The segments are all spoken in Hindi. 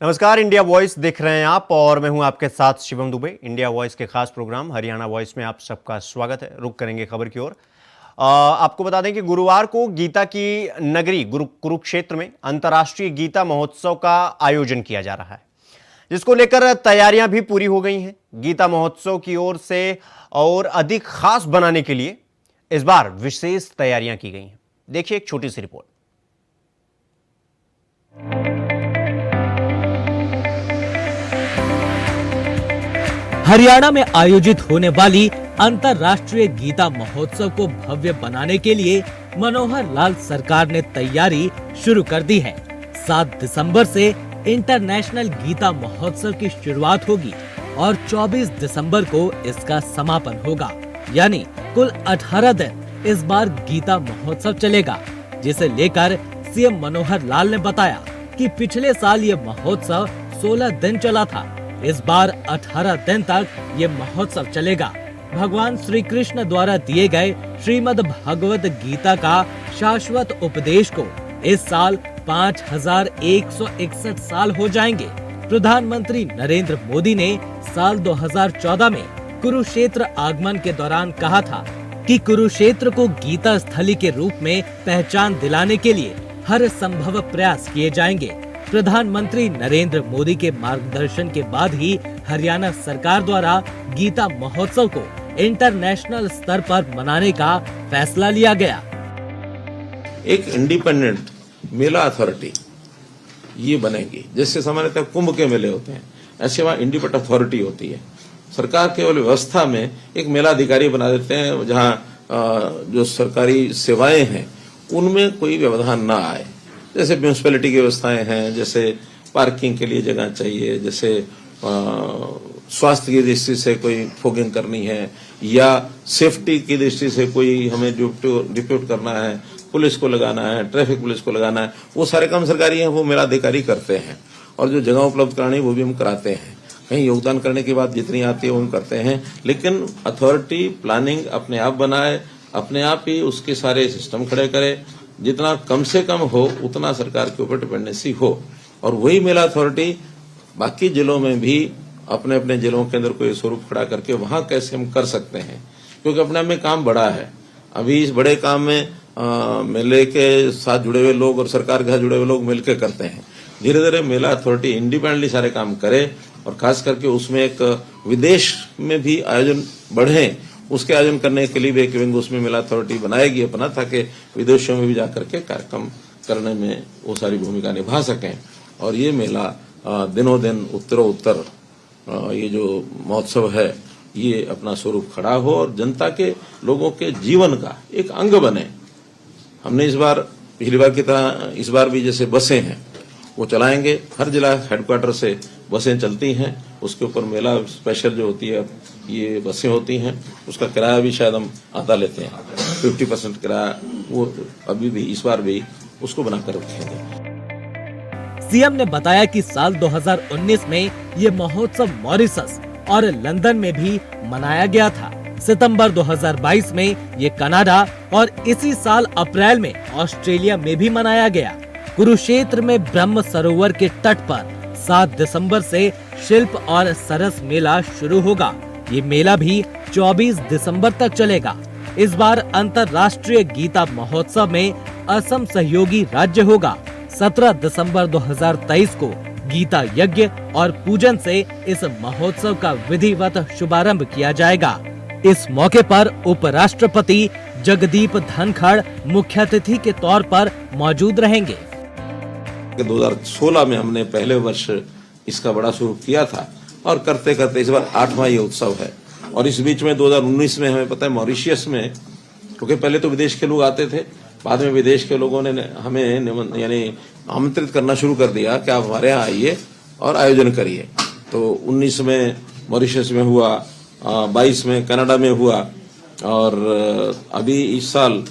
नमस्कार, इंडिया वॉइस देख रहे हैं आप और मैं हूं आपके साथ शिवम दुबे। इंडिया वॉइस के खास प्रोग्राम हरियाणा वॉइस में आप सबका स्वागत है। रुक करेंगे खबर की ओर। आपको बता दें कि गुरुवार को गीता की नगरी कुरुक्षेत्र में अंतर्राष्ट्रीय गीता महोत्सव का आयोजन किया जा रहा है, जिसको लेकर तैयारियां भी पूरी हो गई हैं। गीता महोत्सव की ओर से और अधिक खास बनाने के लिए इस बार विशेष तैयारियां की गई हैं। देखिए एक छोटी सी रिपोर्ट। हरियाणा में आयोजित होने वाली अंतर्राष्ट्रीय गीता महोत्सव को भव्य बनाने के लिए मनोहर लाल सरकार ने तैयारी शुरू कर दी है। 7 दिसंबर से इंटरनेशनल गीता महोत्सव की शुरुआत होगी और 24 दिसंबर को इसका समापन होगा। यानी कुल 18 दिन इस बार गीता महोत्सव चलेगा, जिसे लेकर सीएम मनोहर लाल ने बताया कि पिछले साल ये महोत्सव 16 दिन चला था। इस बार 18 दिन तक ये महोत्सव चलेगा। भगवान श्री कृष्ण द्वारा दिए गए श्रीमद् भगवत गीता का शाश्वत उपदेश को इस साल 5161 साल हो जाएंगे। प्रधानमंत्री नरेंद्र मोदी ने साल 2014 में कुरुक्षेत्र आगमन के दौरान कहा था कि कुरुक्षेत्र को गीता स्थली के रूप में पहचान दिलाने के लिए हर संभव प्रयास किए जाएंगे। प्रधानमंत्री नरेंद्र मोदी के मार्गदर्शन के बाद ही हरियाणा सरकार द्वारा गीता महोत्सव को इंटरनेशनल स्तर पर मनाने का फैसला लिया गया। एक इंडिपेंडेंट मेला अथॉरिटी ये बनेगी, जैसे सामान्यतः कुंभ के मेले होते हैं, ऐसे वहाँ इंडिपेंडेंट अथॉरिटी होती है। सरकार केवल व्यवस्था में एक मेला अधिकारी बना देते हैं, जहाँ जो सरकारी सेवाएं हैं उनमें कोई व्यवधान ना आए। जैसे म्यूनिसिपैलिटी की व्यवस्थाएं हैं, जैसे पार्किंग के लिए जगह चाहिए, जैसे स्वास्थ्य की दृष्टि से कोई फोगिंग करनी है या सेफ्टी की दृष्टि से कोई हमें डिप्यूट करना है, पुलिस को लगाना है, ट्रैफिक पुलिस को लगाना है, वो सारे काम सरकारी हैं, वो मेला अधिकारी करते हैं। और जो जगह उपलब्ध करानी वो भी हम कराते हैं। कहीं योगदान करने की बात जितनी आती है वो हम करते हैं, लेकिन अथॉरिटी प्लानिंग अपने आप बनाए, अपने आप ही उसके सारे सिस्टम खड़े करे। जितना कम से कम हो उतना सरकार के ऊपर डिपेंडेंसी हो, और वही मेला अथॉरिटी बाकी जिलों में भी अपने अपने जिलों के अंदर कोई स्वरूप खड़ा करके वहां कैसे हम कर सकते हैं, क्योंकि अपने में काम बड़ा है। अभी इस बड़े काम में मेले के साथ जुड़े हुए लोग और सरकार के साथ जुड़े हुए लोग मिलकर करते हैं। धीरे धीरे मेला अथॉरिटी इंडिपेंडेंटली सारे काम करे, और खास करके उसमें एक विदेश में भी आयोजन बढ़े, उसके आयोजन करने के लिए भी एक विंग उसमें मेला अथॉरिटी बनाएगी अपना, ताकि विदेशों में भी जाकर के कार्यक्रम करने में वो सारी भूमिका निभा सकें। और ये मेला दिनों दिन उत्तरोत्तर ये जो महोत्सव है ये अपना स्वरूप खड़ा हो और जनता के लोगों के जीवन का एक अंग बने। हमने इस बार पिछली बार की तरह इस बार भी जैसे बसें हैं वो चलाएंगे, हर जिला हेडक्वार्टर से बसें चलती हैं, उसके ऊपर मेला स्पेशल जो होती है ये बसें होती हैं, उसका किराया भी शायद हम आधा लेते हैं, 50% किराया, वो अभी भी इस बार भी उसको बनाकर रखेंगे। सीएम ने बताया कि साल 2019 में ये महोत्सव मॉरिशस और लंदन में भी मनाया गया था। सितंबर 2022 में ये कनाडा और इसी साल अप्रैल में ऑस्ट्रेलिया में भी मनाया गया। कुरुक्षेत्र में ब्रह्म सरोवर के तट पर 7 दिसंबर से शिल्प और सरस मेला शुरू होगा। ये मेला भी 24 दिसंबर तक चलेगा। इस बार अंतर्राष्ट्रीय गीता महोत्सव में असम सहयोगी राज्य होगा। 17 दिसंबर 2023 को गीता यज्ञ और पूजन से इस महोत्सव का विधिवत शुभारंभ किया जाएगा। इस मौके पर उपराष्ट्रपति जगदीप धनखड़ मुख्य अतिथि के तौर पर मौजूद रहेंगे। 2016 में हमने पहले वर्ष इसका बड़ा शुरू किया था, और करते करते इस बार 8वां ये उत्सव है। और इस बीच में 2019 में हमें पता है मॉरिशियस में, क्योंकि पहले तो विदेश के लोग आते थे, बाद में विदेश के लोगों ने हमें यानी आमंत्रित करना शुरू कर दिया कि आप हमारे यहाँ आइए और आयोजन करिए। तो 19 में मॉरिशस में हुआ, 22 में कनाडा में हुआ, और अभी इस साल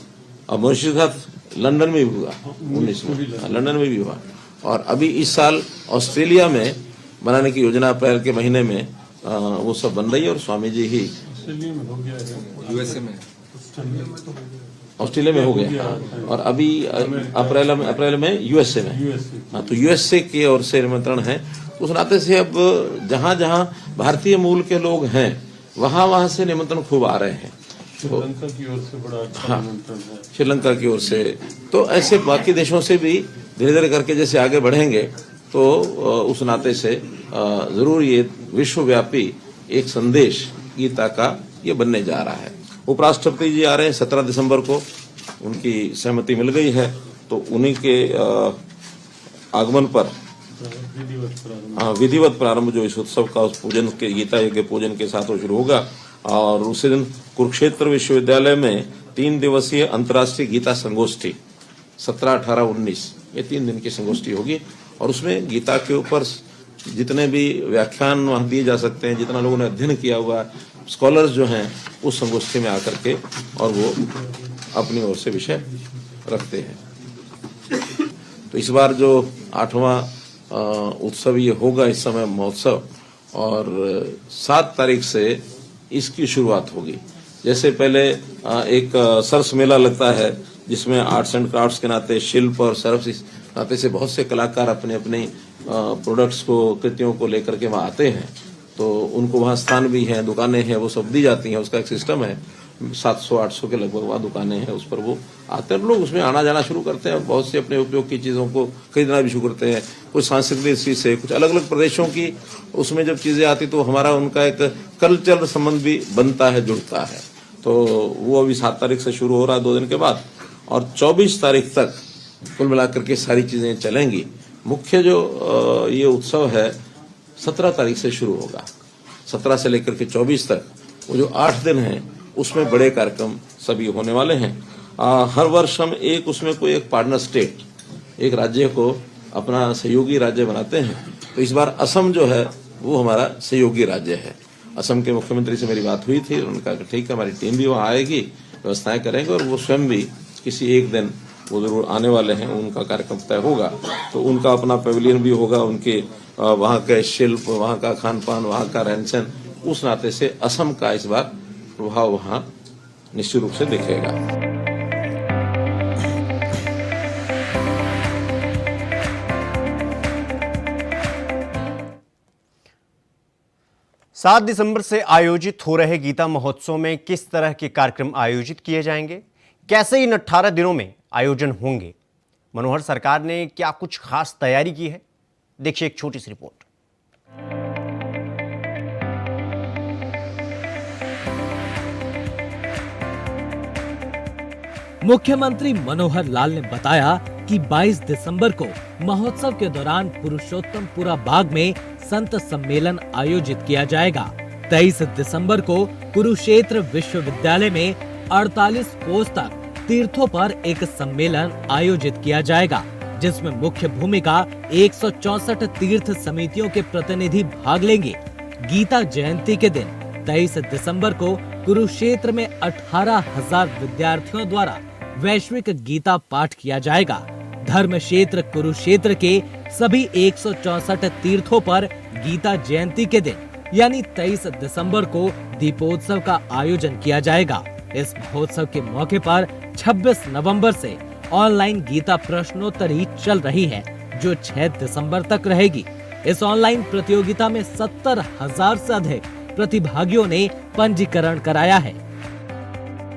मॉरिशस लंदन में भी हुआ, 19 में लंदन में भी हुआ, और अभी इस साल ऑस्ट्रेलिया में बनाने की योजना अप्रैल के महीने में वो सब बन रही है। और स्वामी जी ही यूएसए में ऑस्ट्रेलिया में हो गया और अभी अप्रैल में यूएसए में। हाँ, तो यूएसए की ओर से निमंत्रण है। उस नाते से अब जहां जहां भारतीय मूल के लोग हैं वहां से निमंत्रण खूब आ रहे हैं। श्रीलंका की ओर से बड़ा अच्छा निमंत्रण है। श्रीलंका की ओर से, तो ऐसे बाकी देशों से भी धीरे धीरे करके जैसे आगे बढ़ेंगे तो उस नाते से जरूर ये विश्वव्यापी एक संदेश गीता का ये बनने जा रहा है। उपराष्ट्रपति जी आ रहे हैं 17 दिसंबर को, उनकी सहमति मिल गई है, तो उन्हीं के आगमन पर विधिवत प्रारंभ जो इस उत्सव का उस पूजन के गीता यज्ञ पूजन के साथ वो शुरू होगा। और उसी दिन कुरुक्षेत्र विश्वविद्यालय में 3 दिवसीय अंतर्राष्ट्रीय गीता संगोष्ठी 17, 18, 19 ये 3 दिन की संगोष्ठी होगी और उसमें गीता के ऊपर जितने भी व्याख्यान वहां दिए जा सकते हैं, जितना लोगों ने अध्ययन किया हुआ स्कॉलर्स जो हैं उस संगोष्ठी में आकर के और वो अपनी ओर से विषय रखते हैं। तो इस बार जो 8वां उत्सव ये होगा इस समय महोत्सव, और 7 तारीख से इसकी शुरुआत होगी। जैसे पहले एक सरस मेला लगता है जिसमें आर्ट्स एंड क्राफ्ट्स के नाते शिल्प और सरस इस नाते से बहुत से कलाकार अपने अपने प्रोडक्ट्स को, कृतियों को लेकर के वहाँ आते हैं, तो उनको वहाँ स्थान भी है, दुकानें हैं, वो सब दी जाती हैं, उसका एक सिस्टम है। 700-800 के लगभग वहाँ दुकानें हैं, उस पर वो आते हैं, लोग उसमें आना जाना शुरू करते हैं, बहुत से अपने उपयोग की चीज़ों को खरीदना भी शुरू करते हैं। कुछ सांस्कृतिक चीज से, कुछ अलग अलग प्रदेशों की उसमें जब चीज़ें आती तो हमारा उनका एक कल्चरल संबंध भी बनता है, जुड़ता है। तो वो अभी 7 तारीख से शुरू हो रहा है 2 दिन के बाद, और 24 तारीख तक कुल मिलाकर के सारी चीज़ें चलेंगी। मुख्य जो ये उत्सव है 17 तारीख से शुरू होगा। 17 से लेकर के 24 तक वो जो 8 दिन हैं उसमें बड़े कार्यक्रम सभी होने वाले हैं। हर वर्ष हम उसमें कोई एक पार्टनर स्टेट, एक राज्य को अपना सहयोगी राज्य बनाते हैं। तो इस बार असम जो है वो हमारा सहयोगी राज्य है। असम के मुख्यमंत्री से मेरी बात हुई थी, उनका ठीक है, हमारी टीम भी वहाँ आएगी, व्यवस्थाएं करेंगे, और वो स्वयं भी किसी एक दिन वो जरूर आने वाले हैं, उनका कार्यक्रम तय होगा। तो उनका अपना पेविलियन भी होगा, उनके वहाँ के शिल्प, वहाँ का खान पान, वहाँ का रहन सहन, उस नाते से असम का इस बार प्रभाव वहाँ निश्चित रूप से दिखेगा। 7 दिसंबर से आयोजित हो रहे गीता महोत्सव में किस तरह के कार्यक्रम आयोजित किए जाएंगे, कैसे इन 18 दिनों में आयोजन होंगे, मनोहर सरकार ने क्या कुछ खास तैयारी की है, देखिए एक छोटी सी रिपोर्ट। मुख्यमंत्री मनोहर लाल ने बताया कि 22 दिसंबर को महोत्सव के दौरान पुरुषोत्तमपुरा बाग में संत सम्मेलन आयोजित किया जाएगा। 23 दिसंबर को कुरुक्षेत्र विश्वविद्यालय में 48 कोस तक तीर्थों पर एक सम्मेलन आयोजित किया जाएगा, जिसमें मुख्य भूमिका 164 तीर्थ समितियों के प्रतिनिधि भाग लेंगे। गीता जयंती के दिन 23 दिसंबर को कुरुक्षेत्र में 18,000 विद्यार्थियों द्वारा वैश्विक गीता पाठ किया जाएगा। धर्म क्षेत्र कुरुक्षेत्र के सभी 164 तीर्थों पर गीता जयंती के दिन यानी 23 दिसंबर को दीपोत्सव का आयोजन किया जाएगा। इस महोत्सव के मौके पर 26 नवंबर से ऑनलाइन गीता प्रश्नोत्तरी चल रही है, जो 6 दिसंबर तक रहेगी। इस ऑनलाइन प्रतियोगिता में 70,000 से अधिक प्रतिभागियों ने पंजीकरण कराया है।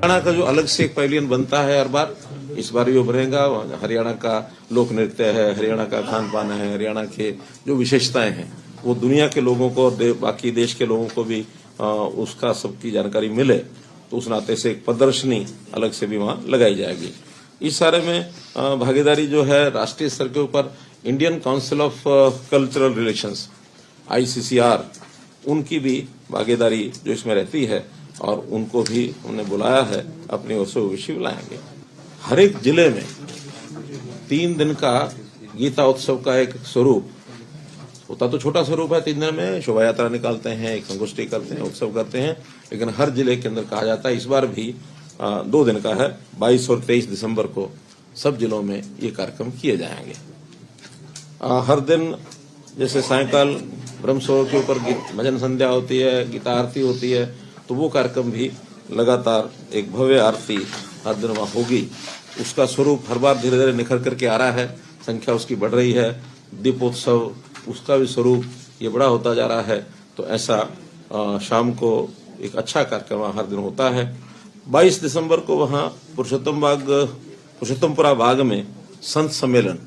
हरियाणा का जो अलग से एक पैविलियन बनता है हर बार, इस बार ये उभरेगा। हरियाणा का लोक नृत्य है, हरियाणा का खान पान है, हरियाणा के जो विशेषताएं हैं वो दुनिया के लोगों को और बाकी देश के लोगों को भी उसका सबकी जानकारी मिले, तो उस नाते से एक प्रदर्शनी अलग से भी वहाँ लगाई जाएगी। इस सारे में भागीदारी जो है राष्ट्रीय स्तर के ऊपर Indian council of cultural relations ICCR, उनकी भी भागीदारी जो इसमें रहती है, और उनको भी उन्हें बुलाया है, अपनी ओर से विषय बुलाएंगे। हर एक जिले में 3 दिन का गीता उत्सव का एक स्वरूप होता, तो छोटा स्वरूप है। 3 दिन में शोभा यात्रा निकालते हैं, एक संगोष्ठी करते हैं, उत्सव करते हैं, लेकिन हर जिले के अंदर कहा जाता है। इस बार भी 2 दिन का है, 22 और 23 दिसंबर को सब जिलों में ये कार्यक्रम किए जाएंगे। हर दिन जैसे सायंकाल ब्रह्मसरोवर के ऊपर भजन संध्या होती है, गीता आरती होती है, तो वो कार्यक्रम भी लगातार एक भव्य आरती हर दिन वहाँ होगी। उसका स्वरूप हर बार धीरे धीरे निखर करके आ रहा है, संख्या उसकी बढ़ रही है। दीपोत्सव उसका भी स्वरूप ये बड़ा होता जा रहा है। तो ऐसा शाम को एक अच्छा कार्यक्रम हर दिन होता है। 22 दिसंबर को वहाँ पुरुषोत्तमपुरा बाग में संत सम्मेलन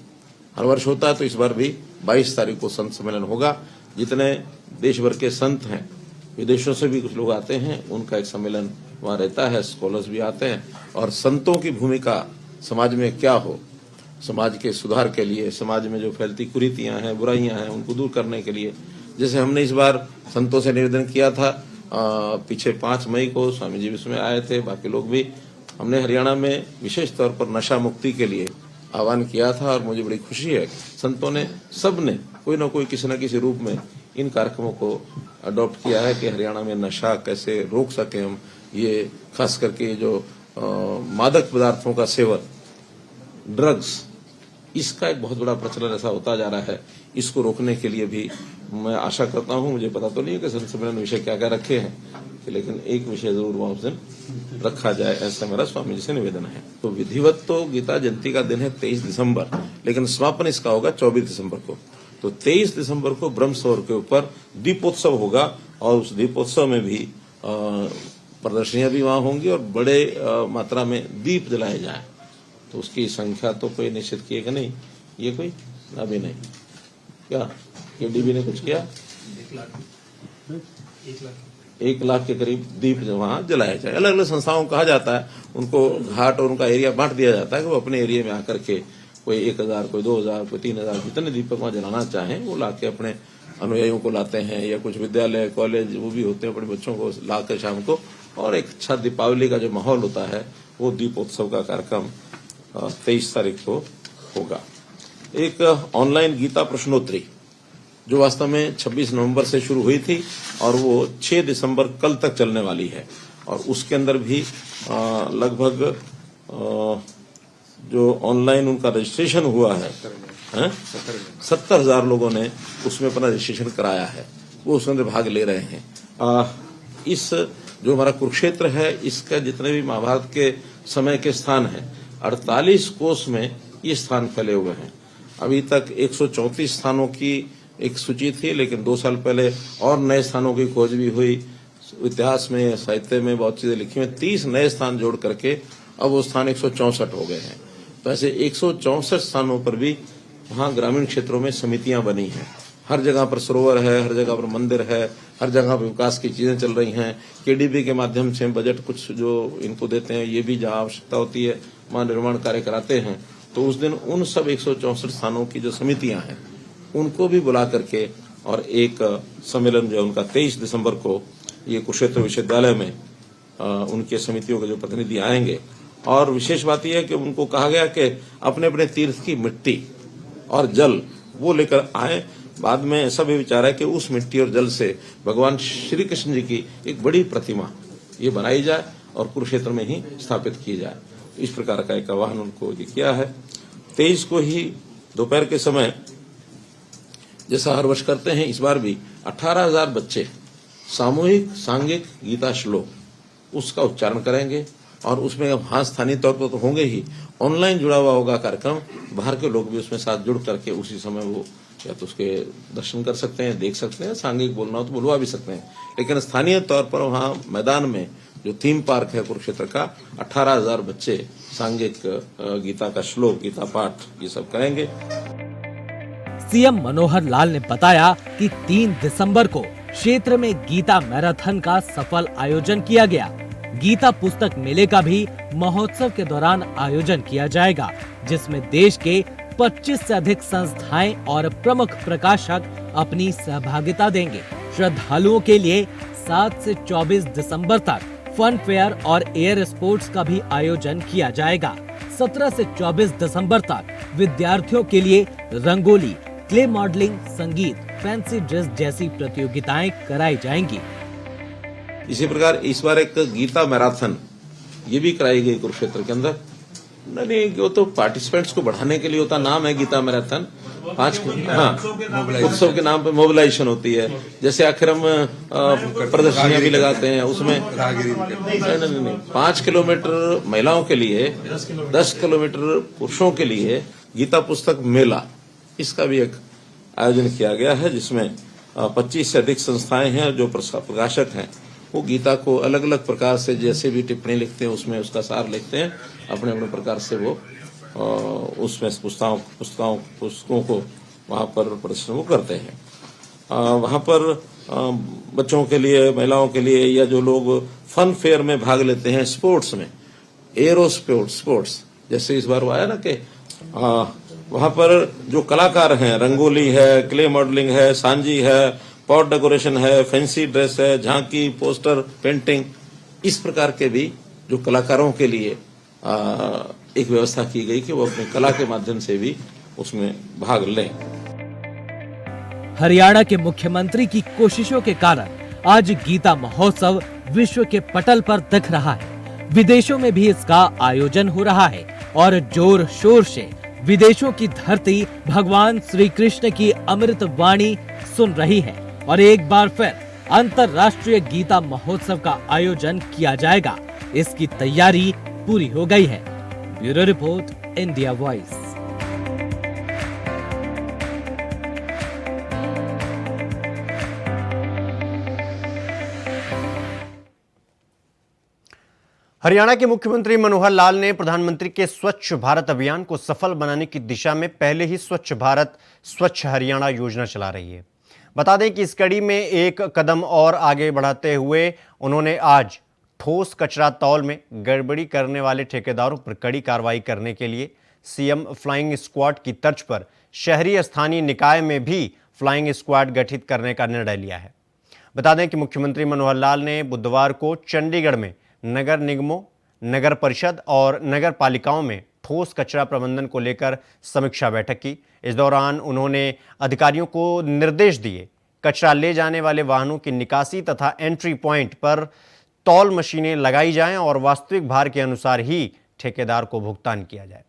हर वर्ष होता है, तो इस बार भी 22 तारीख को संत सम्मेलन होगा। जितने देश भर के संत हैं, विदेशों से भी कुछ लोग आते हैं, उनका एक सम्मेलन वहाँ रहता है। स्कॉलर्स भी आते हैं और संतों की भूमिका समाज में क्या हो, समाज के सुधार के लिए, समाज में जो फैलती कुरीतियां हैं, बुराइयां हैं, उनको दूर करने के लिए, जैसे हमने इस बार संतों से निवेदन किया था। पीछे 5 मई को स्वामी जी इसमें आए थे, बाकी लोग भी। हमने हरियाणा में विशेष तौर पर नशा मुक्ति के लिए आह्वान किया था और मुझे बड़ी खुशी है संतों ने, सब ने कोई ना कोई किसी न किसी रूप में इन कार्यक्रमों को अडॉप्ट किया है कि हरियाणा में नशा कैसे रोक सके हम। ये खास करके जो मादक पदार्थों का सेवन, ड्रग्स, इसका एक बहुत बड़ा प्रचलन ऐसा होता जा रहा है। इसको रोकने के लिए भी मैं आशा करता हूं, मुझे पता तो नहीं है कि संत सम्मेलन विषय क्या क्या रखे हैं, लेकिन एक विषय जरूर वहां उस दिन रखा जाए, ऐसा मेरा स्वामी जी से निवेदन है। तो विधिवत तो गीता जयंती का दिन है 23 दिसंबर, लेकिन समापन इसका होगा 24 दिसंबर को। तो 23 दिसंबर को ब्रह्म सरोवर के ऊपर दीपोत्सव होगा और उस दीपोत्सव में भी प्रदर्शनियां भी वहां होंगी और बड़े मात्रा में दीप जलाए जाए। तो उसकी संख्या तो कोई निश्चित की है कि नहीं, ये कोई अभी नहीं। क्या केडीबी ने कुछ किया? 1 लाख के करीब दीप वहां जलाया जाए। अलग अलग संस्थाओं को कहा जाता है, उनको घाट और उनका एरिया बांट दिया जाता है कि वो अपने एरिया में आकर के कोई 1000, कोई 2000, कोई 3000, जितने दीपक वहां जलाना चाहें वो लाके अपने अनुयायियों को लाते हैं, या कुछ विद्यालय कॉलेज वो भी होते हैं, अपने बच्चों को लाकर शाम को, और एक अच्छा दीपावली का जो माहौल होता है वो दीपोत्सव का कार्यक्रम 23 तारीख को होगा। एक ऑनलाइन गीता प्रश्नोत्तरी जो वास्तव में 26 नवंबर से शुरू हुई थी और वो 6 दिसंबर कल तक चलने वाली है, और उसके अंदर भी लगभग जो ऑनलाइन उनका रजिस्ट्रेशन हुआ है 70,000 लोगों ने उसमें अपना रजिस्ट्रेशन कराया है, वो उसके अंदर भाग ले रहे हैं। इस जो हमारा कुरुक्षेत्र है, इसका जितने भी महाभारत के समय के स्थान हैं 48 कोस में ये स्थान फैले हुए हैं। अभी तक 134 स्थानों की एक सूची थी, लेकिन 2 साल पहले और नए स्थानों की खोज भी हुई। इतिहास में, साहित्य में बहुत चीजें लिखी हुई, 30 नए स्थान जोड़ करके अब वो स्थान 164 हो गए हैं। तो ऐसे 164 स्थानों पर भी वहाँ ग्रामीण क्षेत्रों में समितियां बनी हैं। हर जगह पर सरोवर है, हर जगह पर मंदिर है, हर जगह पर विकास की चीजें चल रही हैं। केडीबी के माध्यम से बजट कुछ जो इनको देते हैं, ये भी जहाँ आवश्यकता होती है वहाँ निर्माण कार्य कराते हैं। तो उस दिन उन सब 164 स्थानों की जो समितियां हैं उनको भी बुला करके और एक सम्मेलन जो है उनका 23 दिसंबर को ये कुरुक्षेत्र विश्वविद्यालय में उनके समितियों के जो प्रतिनिधि आएंगे। और विशेष बात यह है कि उनको कहा गया कि अपने अपने तीर्थ की मिट्टी और जल वो लेकर आए। बाद में ऐसा भी विचार है कि उस मिट्टी और जल से भगवान श्री कृष्ण जी की एक बड़ी प्रतिमा ये बनाई जाए और कुरुक्षेत्र में ही स्थापित की जाए। इस प्रकार का एक आह्वान उनको किया है। 23 को ही दोपहर के समय, जैसा हर वर्ष करते हैं, इस बार भी 18,000 बच्चे सामूहिक सांघिक गीता श्लोक उसका उच्चारण करेंगे। और उसमें हाँ स्थानीय तौर पर तो होंगे ही, ऑनलाइन जुड़ा हुआ होगा कार्यक्रम। बाहर के लोग भी उसमें साथ जुड़ करके उसी समय वो या तो उसके दर्शन कर सकते हैं, देख सकते हैं, सांघिक बोलना हो तो बोलवा भी सकते हैं। लेकिन स्थानीय तौर पर वहाँ मैदान में जो थीम पार्क है कुरुक्षेत्र का, 18,000 बच्चे सांघिक गीता का श्लोक, गीता पाठ ये सब करेंगे। सीएम मनोहर लाल ने बताया कि 3 दिसंबर को क्षेत्र में गीता मैराथन का सफल आयोजन किया गया। गीता पुस्तक मेले का भी महोत्सव के दौरान आयोजन किया जाएगा, जिसमें देश के 25 से अधिक संस्थाएं और प्रमुख प्रकाशक अपनी सहभागिता देंगे। श्रद्धालुओं के लिए 7 से 24 दिसंबर तक फन फेयर और एयर स्पोर्ट्स का भी आयोजन किया जाएगा। 17 से 24 दिसंबर तक विद्यार्थियों के लिए रंगोली, क्ले मॉडलिंग, संगीत, फैंसी ड्रेस जैसी प्रतियोगिताएं कराई जाएंगी। इसी प्रकार इस बार एक गीता मैराथन ये भी कराई गई कुरुक्षेत्र के अंदर। नहीं, वो तो पार्टिसिपेंट्स को बढ़ाने के लिए होता, नाम है गीता मैराथन, उत्सव के नाम पे मोबिलाइजेशन होती है। जैसे आखिर हम प्रदर्शनियां भी लगाते हैं उसमें नहीं, 5 किलोमीटर महिलाओं के लिए, 10 किलोमीटर पुरुषों के लिए गीता पुस्तक मेला, इसका भी एक आयोजन किया गया है, जिसमें 25 से अधिक संस्थाएं हैं जो प्रकाशक हैं, वो गीता को अलग अलग प्रकार से जैसे भी टिप्पणी लिखते हैं उसमें उसका सार लिखते हैं, अपने अपने प्रकार से वो उसमें पुस्तकों को वहां पर प्रदर्शन वो करते हैं। वहां पर बच्चों के लिए, महिलाओं के लिए, या जो लोग फन फेयर में भाग लेते हैं स्पोर्ट्स में, एरो स्पोर्ट्स, जैसे इस बार वो आया ना कि वहां पर जो कलाकार हैं, रंगोली है, क्ले मॉडलिंग है, सांजी है, पॉट डेकोरेशन है, फैंसी ड्रेस है, झांकी, पोस्टर, पेंटिंग, इस प्रकार के भी जो कलाकारों के लिए एक व्यवस्था की गई कि वो अपनी कला के माध्यम से भी उसमें भाग लें। हरियाणा के मुख्यमंत्री की कोशिशों के कारण आज गीता महोत्सव विश्व के पटल पर दिख रहा है। विदेशों में भी इसका आयोजन हो रहा है और जोर शोर से विदेशों की धरती भगवान श्री कृष्ण की अमृत वाणी सुन रही है और एक बार फिर अंतर्राष्ट्रीय गीता महोत्सव का आयोजन किया जाएगा, इसकी तैयारी पूरी हो गई है। Bureau report, India voice. Haryana के मुख्यमंत्री मनोहर लाल ने प्रधानमंत्री के स्वच्छ भारत अभियान को सफल बनाने की दिशा में पहले ही स्वच्छ भारत स्वच्छ हरियाणा योजना चला रही है। बता दें कि इस कड़ी में एक कदम और आगे बढ़ाते हुए उन्होंने आज ठोस कचरा तौल में गड़बड़ी करने वाले ठेकेदारों पर कड़ी कार्रवाई करने के लिए सीएम फ्लाइंग स्क्वाड की तर्ज पर शहरी स्थानीय निकाय में भी फ्लाइंग स्क्वाड गठित करने का निर्णय लिया है। बता दें कि मुख्यमंत्री मनोहर लाल ने बुधवार को चंडीगढ़ में नगर निगमों, नगर परिषद और नगर पालिकाओं में ठोस कचरा प्रबंधन को लेकर समीक्षा बैठक की। इस दौरान उन्होंने अधिकारियों को निर्देश दिए कचरा ले जाने वाले वाहनों की निकासी तथा एंट्री पॉइंट पर तौल मशीनें लगाई जाएं और वास्तविक भार के अनुसार ही ठेकेदार को भुगतान किया जाए।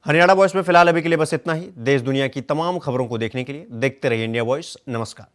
हरियाणा वॉइस में फिलहाल अभी के लिए बस इतना ही। देश दुनिया की तमाम खबरों को देखने के लिए देखते रहिए इंडिया वॉइस। नमस्कार।